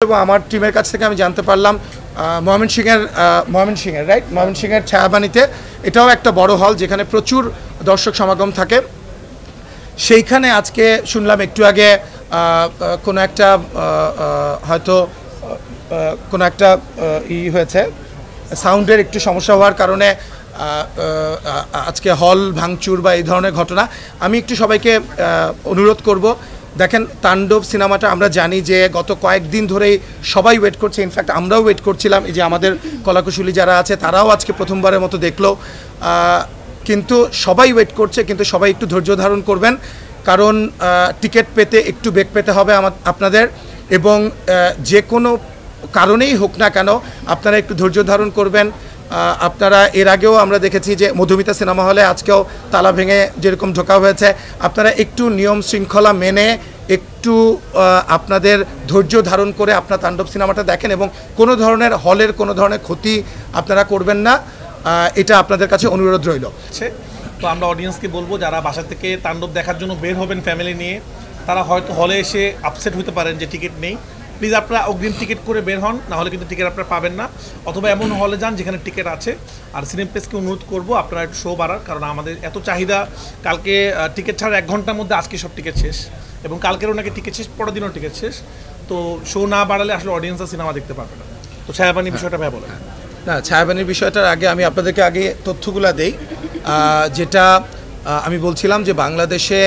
এবং আমার টিমের কাছ থেকে আমি জানতে পারলাম ময়মনসিংহের রাইট ময়মনসিংহের ছায়াবাণীতে এটাও একটা বড় হল যেখানে প্রচুর দর্শক সমাগম থাকে। সেইখানে আজকে শুনলাম একটু আগে কোনো একটা হয়তো কোনো একটা হয়েছে, সাউন্ডের একটু সমস্যা হওয়ার কারণে আজকে হল ভাঙচুর বা এই ধরনের ঘটনা। আমি একটু সবাইকে অনুরোধ করব, দেখেন তাণ্ডব সিনেমাটা আমরা জানি যে গত কয়েকদিন ধরেই সবাই ওয়েট করছে, ইনফ্যাক্ট আমরাও ওয়েট করছিলাম। এই যে আমাদের কলাকুশলী যারা আছে তারাও আজকে প্রথমবারের মতো দেখলো, কিন্তু সবাই ওয়েট করছে। কিন্তু সবাই একটু ধৈর্য ধারণ করবেন, কারণ টিকিট পেতে একটু বেগ পেতে হবে আপনাদের, এবং যে কোনো কারণেই হোক না কেন আপনারা একটু ধৈর্য ধারণ করবেন। আপনারা এর আগেও আমরা দেখেছি যে মধুমিতা সিনেমা হলে আজকেও তালা ভেঙে যেরকম ঢোকা হয়েছে। আপনারা একটু নিয়ম শৃঙ্খলা মেনে একটু আপনাদের ধৈর্য ধারণ করে আপনার তাণ্ডব সিনেমাটা দেখেন, এবং কোনো ধরনের হলের কোনো ধরনের ক্ষতি আপনারা করবেন না, এটা আপনাদের কাছে অনুরোধ রইল। তো আমরা অডিয়েন্সকে বলবো, যারা বাসা থেকে তাণ্ডব দেখার জন্য বের হবেন ফ্যামিলি নিয়ে, তারা হয়তো হলে এসে আপসেট হতে পারেন যে টিকিট নেই। প্লিজ আপনারা অগ্রিম টিকিট করে বের হন, নাহলে কিন্তু টিকিট আপনারা পাবেন না। অথবা এমন হলে যান যেখানে টিকিট আছে। আর সিনেপ্লেক্সকে অনুরোধ করবো আপনারা একটু শো বাড়ার, কারণ আমাদের এত চাহিদা। কালকে টিকিট ছাড়া 1 ঘন্টার মধ্যে আজকে সব টিকিট শেষ, এবং কালকেরও নাকি টিকিট শেষ, পরের দিনও টিকিট শেষ। তো শো না বাড়ালে আসলে অডিয়েন্সরা সিনেমা দেখতে পারবে না। তো ছায়াবাণী বিষয়টা ভাই বলেন। না, ছায়াবাণীর বিষয়টার আগে আমি আপনাদেরকে আগে তথ্যগুলো দেই, যেটা আমি বলছিলাম যে বাংলাদেশে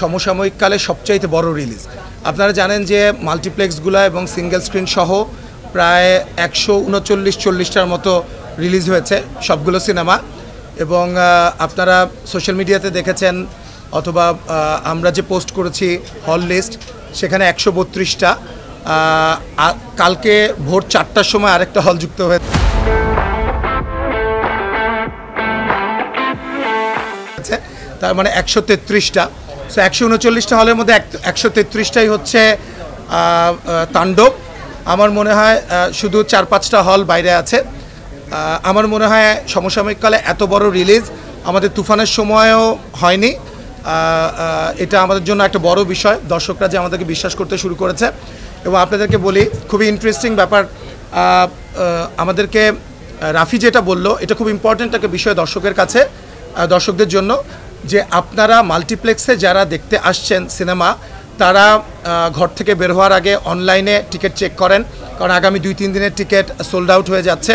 সমসাময়িক কালে সবচাইতে বড় রিলিজ। আপনারা জানেন যে মাল্টিপ্লেক্সগুলো এবং সিঙ্গেল স্ক্রিন সহ প্রায় 139-40টার মতো রিলিজ হয়েছে সবগুলো সিনেমা, এবং আপনারা সোশ্যাল মিডিয়াতে দেখেছেন অথবা আমরা যে পোস্ট করেছি হল লিস্ট, সেখানে 132টা। কালকে ভোর 4টার সময় আরেকটা হল যুক্ত হয়েছে, তার মানে 133টা। সো 139টা হলের মধ্যে 133টাই হচ্ছে তাণ্ডব। আমার মনে হয় শুধু 4-5টা হল বাইরে আছে। আমার মনে হয় সমসাময়িককালে এত বড় রিলিজ আমাদের তুফানের সময়ও হয়নি। এটা আমাদের জন্য একটা বড় বিষয়, দর্শকরা যে আমাদেরকে বিশ্বাস করতে শুরু করেছে। এবং আপনাদেরকে বলি, খুবই ইন্টারেস্টিং ব্যাপার, আমাদেরকে রাফি যেটা বললো এটা খুব ইম্পর্ট্যান্ট একটা বিষয় দর্শকের কাছে, দর্শকদের জন্য, যে আপনারা মাল্টিপ্লেক্সে যারা দেখতে আসছেন সিনেমা, তারা ঘর থেকে বের হওয়ার আগে অনলাইনে টিকিট চেক করেন, কারণ আগামী 2-3 দিনের টিকিট সোল্ড আউট হয়ে যাচ্ছে।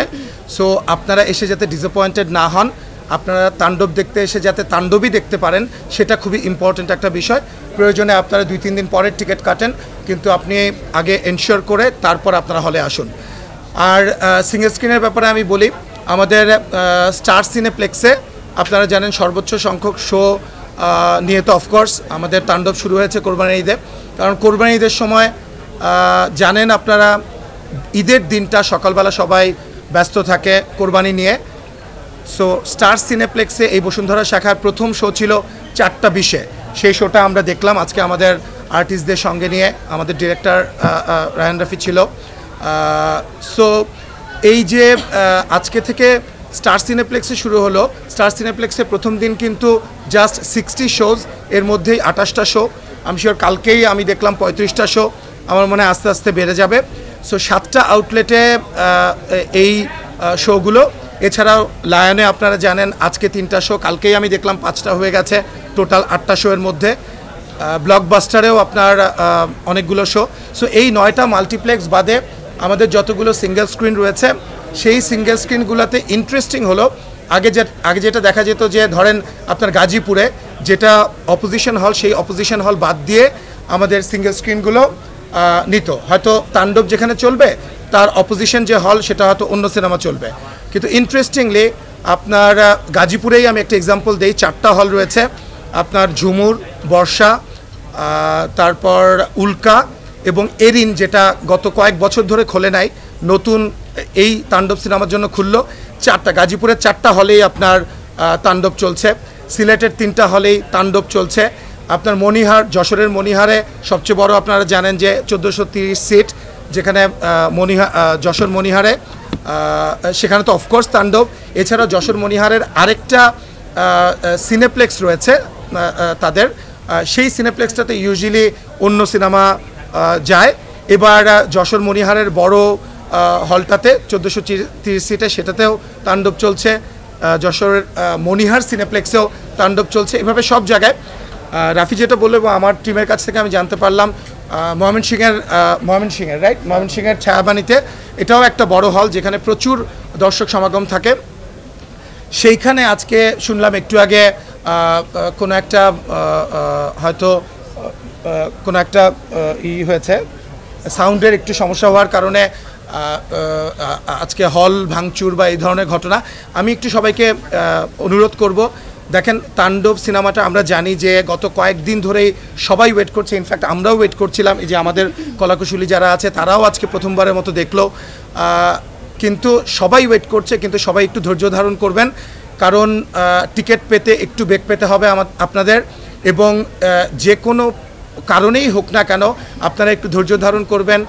সো আপনারা এসে যাতে ডিসঅ্যাপয়েন্টেড না হন, আপনারা তাণ্ডব দেখতে এসে যাতে তাণ্ডবই দেখতে পারেন, সেটা খুবই ইম্পর্ট্যান্ট একটা বিষয়। প্রয়োজনে আপনারা 2-3 দিন পরের টিকিট কাটেন, কিন্তু আপনি আগে এনশিওর করে তারপর আপনারা হলে আসুন। আর সিঙ্গেল স্ক্রিনের ব্যাপারে আমি বলি, আমাদের স্টার সিনেপ্লেক্সে আপনারা জানেন সর্বোচ্চ সংখ্যক শো নিয়ে তো অফকোর্স আমাদের তাণ্ডব শুরু হয়েছে কোরবানির ঈদে, কারণ কোরবানির ঈদের সময় জানেন আপনারা ঈদের দিনটা সকালবেলা সবাই ব্যস্ত থাকে কোরবানি নিয়ে। সো স্টার সিনেপ্লেক্সে এই বসুন্ধরা শাখার প্রথম শো ছিল 4:20-এ, সেই শোটা আমরা দেখলাম আজকে আমাদের আর্টিস্টদের সঙ্গে নিয়ে, আমাদের ডিরেক্টর রায়ান রাফি ছিল। সো এই যে আজকে থেকে স্টার সিনেপ্লেক্সে শুরু হলো, স্টার সিনেপ্লেক্সে প্রথম দিন কিন্তু জাস্ট 60 শোজ, এর মধ্যেই 28টা শো। আমি শিওর কালকেই আমি দেখলাম 35টা শো, আমার মনে হয় আস্তে আস্তে বেড়ে যাবে। সো 7টা আউটলেটে এই শোগুলো। এছাড়াও লায়নে আপনারা জানেন আজকে 3টা শো, কালকেই আমি দেখলাম 5টা হয়ে গেছে, টোটাল 8টা শো এর মধ্যে। ব্লকবাস্টারেও আপনার অনেকগুলো শো। সো এই 9টা মাল্টিপ্লেক্স বাদে আমাদের যতগুলো সিঙ্গেল স্ক্রিন রয়েছে, সেই সিঙ্গেল স্ক্রিনগুলোতে ইন্টারেস্টিং হলো, আগে যেটা দেখা যেত যে ধরেন আপনার গাজীপুরে যেটা অপোজিশন হল, সেই অপোজিশন হল বাদ দিয়ে আমাদের সিঙ্গেল স্ক্রিনগুলো নিত। হয়তো তাণ্ডব যেখানে চলবে তার অপোজিশন যে হল সেটা হয়তো অন্য সিনেমা চলবে। কিন্তু ইন্টারেস্টিংলি আপনার গাজীপুরেই আমি একটা এক্সাম্পল দিই, 4টা হল রয়েছে আপনার, ঝুমুর, বর্ষা, তারপর উল্কা এবং এরিন, যেটা গত কয়েক বছর ধরে খোলে নাই, নতুন এই তাণ্ডব সিনেমার জন্য খুললো। 4টা গাজীপুরের 4টা হলেই আপনার তাণ্ডব চলছে। সিলেটের 3টা হলেই তাণ্ডব চলছে। আপনার মণিহার, যশোরের মণিহারে সবচেয়ে বড়, আপনারা জানেন যে 1430 সিট, যেখানে যশোর মণিহারে, সেখানে তো অফকোর্স তাণ্ডব। এছাড়া যশোর মণিহারের আরেকটা সিনেপ্লেক্স রয়েছে তাদের, সেই সিনেপ্লেক্সটাতে ইউজুয়ালি অন্য সিনেমা যায়, এবার যশোর মণিহারের বড় হলটাতে 1430 সিটে সেটাতেও তাণ্ডব চলছে, যশোরের মণিহার সিনেপ্লেক্সেও তাণ্ডব চলছে, এভাবে সব জায়গায়। রাফি যেটা বললো এবং আমার টিমের কাছ থেকে আমি জানতে পারলাম ময়মনসিংহের রাইট, ময়মনসিংহের ছায়াবাণীতে এটাও একটা বড় হল যেখানে প্রচুর দর্শক সমাগম থাকে। সেইখানে আজকে শুনলাম একটু আগে কোনো একটা হয়তো কোনো একটা হয়েছে, সাউন্ডের একটু সমস্যা হওয়ার কারণে আজকে হল ভাঙচুর বা এই ধরনের ঘটনা। আমি একটু সবাইকে অনুরোধ করব, দেখেন তাণ্ডব সিনেমাটা আমরা জানি যে গত কয়েকদিন ধরেই সবাই ওয়েট করছে, ইনফ্যাক্ট আমরাও ওয়েট করছিলাম, এই যে আমাদের কলাকুশলী যারা আছে তারাও আজকে প্রথমবারের মতো দেখলো, কিন্তু সবাই ওয়েট করছে, কিন্তু সবাই একটু ধৈর্য ধারণ করবেন, কারণ টিকিট পেতে একটু বেগ পেতে হবে আপনাদের, এবং যে কোনো কারণেই হোক না কেন আপনারা একটু ধৈর্য ধারণ করবেন।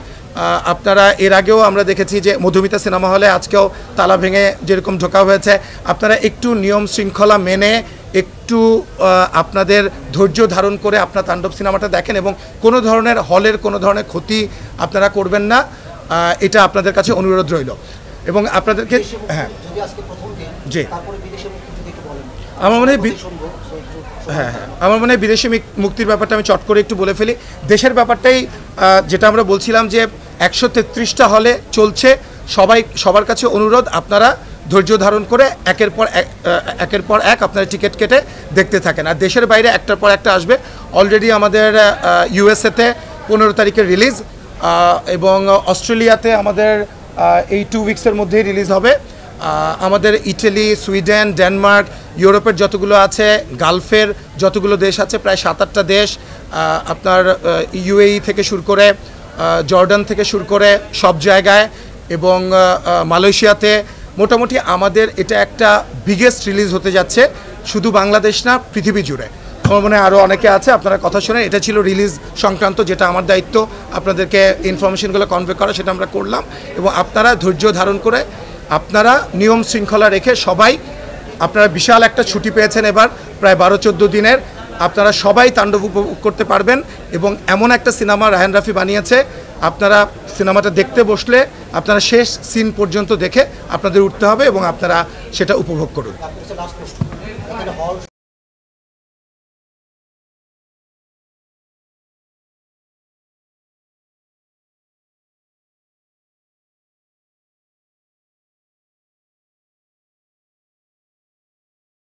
আপনারা এর আগেও আমরা দেখেছি যে মধুমিতা সিনেমা হলে আজকেও তালা ভেঙে যেরকম ঢোকা হয়েছে, আপনারা একটু নিয়ম শৃঙ্খলা মেনে একটু আপনাদের ধৈর্য ধারণ করে আপনার তাণ্ডব সিনেমাটা দেখেন, এবং কোনো ধরনের হলের কোনো ধরনের ক্ষতি আপনারা করবেন না, এটা আপনাদের কাছে অনুরোধ রইল। এবং আপনাদেরকে জি আমার মনে হয় আমার মনে হয় বিদেশি মুক্তির ব্যাপারটা আমি চট করে একটু বলে ফেলি। দেশের ব্যাপারটাই যেটা আমরা বলছিলাম যে 133টা হলে চলছে, সবার কাছে অনুরোধ আপনারা ধৈর্য ধারণ করে একের পর এক আপনারা টিকিট কেটে দেখতে থাকেন। আর দেশের বাইরে একটার পর একটা আসবে, অলরেডি আমাদের ইউএসএতে 15 তারিখে রিলিজ, এবং অস্ট্রেলিয়াতে আমাদের এই 2 উইকসের মধ্যেই রিলিজ হবে। আমাদের ইটালি, সুইডেন, ডেনমার্ক, ইউরোপের যতগুলো আছে, গালফের যতগুলো দেশ আছে, প্রায় 7-8টা দেশ, আপনার ইউএই থেকে শুরু করে জর্ডান থেকে শুরু করে সব জায়গায়, এবং মালয়েশিয়াতে মোটামুটি আমাদের এটা একটা বিগেস্ট রিলিজ হতে যাচ্ছে, শুধু বাংলাদেশ না পৃথিবী জুড়ে। আমার মনে হয় আরও অনেকে আছে, আপনারা কথা শোনেন। এটা ছিল রিলিজ সংক্রান্ত, যেটা আমার দায়িত্ব আপনাদেরকে ইনফরমেশনগুলো কনভে করা, সেটা আমরা করলাম। এবং আপনারা ধৈর্য ধারণ করে আপনারা নিয়ম শৃঙ্খলা রেখে সবাই, আপনারা বিশাল একটা ছুটি পেয়েছেন এবার প্রায় 12-14 দিনের, আপনারা সবাই তাণ্ডব উপভোগ করতে পারবেন। এবং এমন একটা সিনেমা রায়হান রাফি বানিয়েছে, আপনারা সিনেমাটা দেখতে বসলে আপনারা শেষ সিন পর্যন্ত দেখে আপনাদের উঠতে হবে এবং আপনারা সেটা উপভোগ করুন।